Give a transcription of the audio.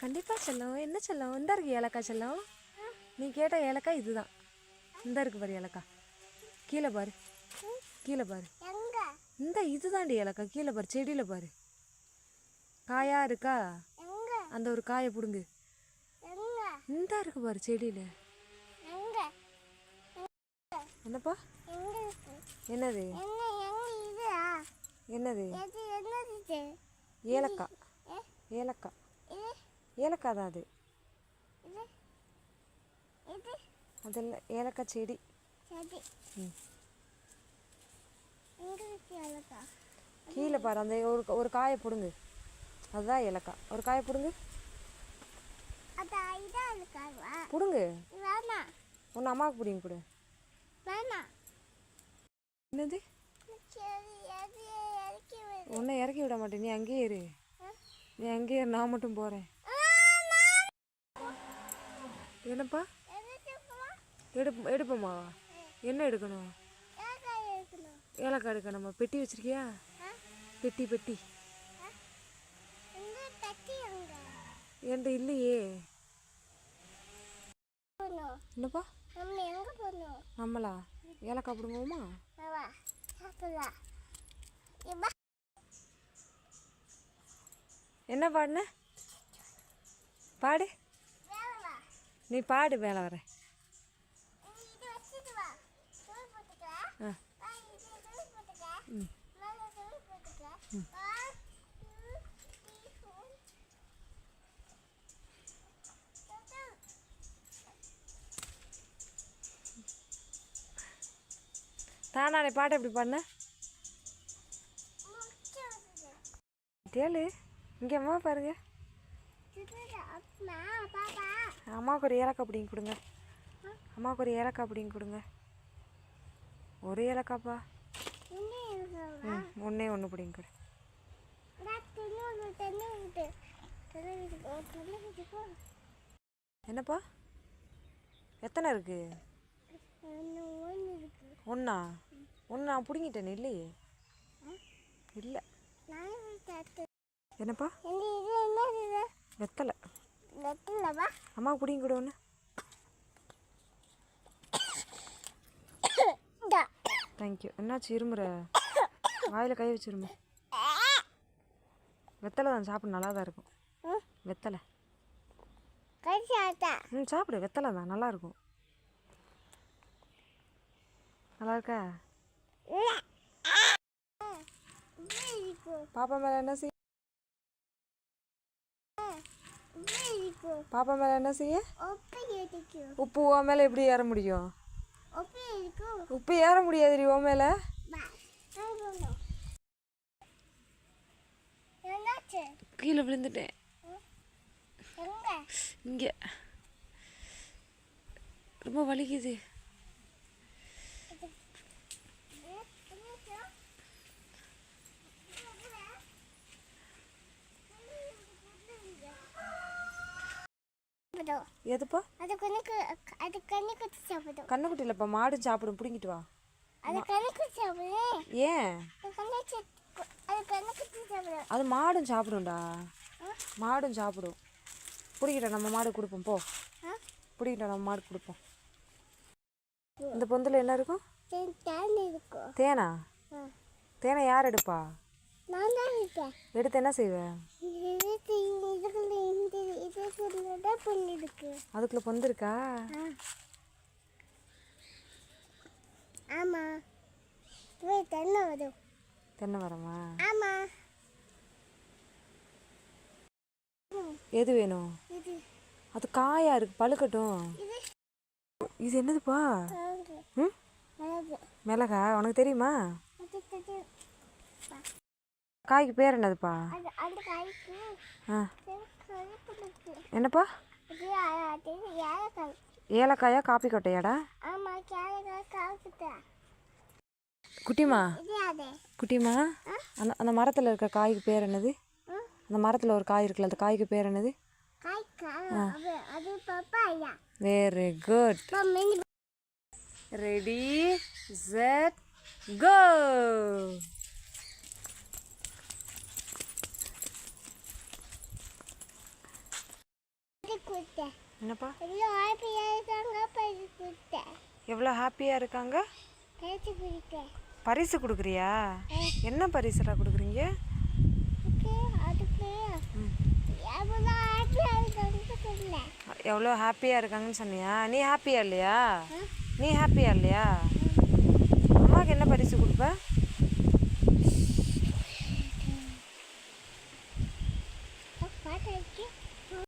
கண்டிப்பாக செல்லம். என்ன செல்லம்? இந்த இருக்கு ஏலக்காய் செல்லம். நீ கேட்ட ஏலக்காய் இதுதான். இந்த இருக்கு பாரு ஏலக்காய். கீழே பாரு, கீழே பாரு. இந்த இதுதாண்டி ஏலக்காய். கீழே பாரு, செடியில் பாரு. காயா இருக்கா? அந்த ஒரு காயை பிடுங்கு. இந்த இருக்கு பாரு செடியில். என்னப்பா? என்னது? என்னது? ஏலக்காய். ஏலக்காய். ஏலக்காய் தான் அது. அதெல்லாம் ஏலக்காய் செடி. கீழே பாரு, அந்த ஒரு காயை பிடுங்கு. அதுதான் ஏலக்காய். ஒரு காயை பிடுங்கு. பிடுங்கு. ஒன்று அம்மாவுக்கு பிடிங்க கொடு. என்னது? உன்னை இறக்கி விட மாட்டேன். நீ அங்கேயே இரு. நீ அங்கேயே இரு, நான் மட்டும் போகிறேன். என்னப்பா? எடுப்போமா? என்ன எடுக்கணும்? ஏலக்காய் எடுக்கணுமா? பெட்டி வச்சிருக்கியா? பெட்டி பெட்டி என்கிட்ட இல்லையே. என்னப்பா? நம்மளா? ஏலக்காய் பிடுங்குவோமா? என்ன பாடுன? பாடு. நீ பாடு, மேலே வர. தானானே பாட்டு எப்படி பாடுன? கேளு. இங்கே அம்மா பாருங்க. அம்மாவுக்கு ஒரு ஏலக்காய் பிடிங்கி கொடுங்க. அம்மாவுக்கு ஒரு ஏலக்காய் பிடிங்கி கொடுங்க. ஒரு ஏலக்காப்பா. ஒன்றே ஒன்று பிடிங்கி கொடு. என்னப்பா? எத்தனை இருக்கு? ஒன்றா? ஒன்று நான் பிடிங்கிட்டேன். இல்லையே. இல்லை. என்னப்பா? வெத்தலை. அம்மாவுக்கு பிடிங்கி கொடு ஒன்று. தேங்க்யூ. என்னாச்சு இருமுறை? வாயில் கை வச்சிருமா. வெத்தலை தான் சாப்பிடு, நல்லா தான் இருக்கும். வெத்தலை. சாப்பிடு. வெத்தலை தான் நல்லா இருக்கும். நல்லா இருக்கா? பாப்பா மேலே என்ன செய்ய? பாப்பா மேலே என்ன செய்ய? உப்பு உன் மேலே எப்படி ஏற முடியும்? உப்பு ஏற முடியாது உன் மேலே. கீழே விழுந்துட்டேன். இங்கே ரொம்ப வலிக்குது. எதுப்பா? கண்ணுக்குட்டி இல்லைப்பா, மாடு சாப்பிடும். பிடிங்கிட்டு வா. ஏன்? அது மாடும் சாப்பிடும்டா. மாடும் சாப்பிடும். பிடிக்கிட்ட நம்ம மாடு கொடுப்போம். போ, பிடிக்கிட்ட நம்ம மாடு கொடுப்போம். இந்த பொந்தில் என்ன இருக்கும்? தேனா? தேனை யார் எடுப்பா? எடுத்து என்ன செய்வேன்? அதுக்குள்ள பொந்து இருக்கா? ஆமா. தென்னை வரமா? ஆமா. எது வேணும்? அது காயா இருக்கு, பழுக்கட்டும். இது என்னதுப்பா? மிளகா? உனக்கு தெரியுமா? காய்க்கு பேர் என்னதுப்பா? என்னப்பா? ஏலக்காயா காப்பி கொட்டையாடா? குட்டிமா, குட்டிமா, அந்த மரத்தில் இருக்க காய்க்கு பேர் என்னது? அந்த மரத்தில் ஒரு காய் இருக்குல்ல, அந்த காய்க்கு பேர் என்னது? Very good. ரெடி, செட், கோ. என்னப்பா? எவ்வளோ ஹாப்பியாக இருக்காங்க பரிசு கொடுத்தேன். எவ்வளோ ஹாப்பியாக இருக்காங்க? பரிசு கொடுத்தேன். பரிசு கொடுக்குறியா? என்ன பரிசுடா கொடுக்குறீங்க? அதுக்கு எவ்வளோ ஹாப்பியாக இருக்காங்க சொன்னேன். எவ்வளோ ஹாப்பியாக இருக்காங்கன்னு சொன்னியா? நீ ஹாப்பியா இல்லையா? நீ ஹாப்பியா இல்லையா? அம்மாவுக்கு என்ன பரிசு கொடுப்ப?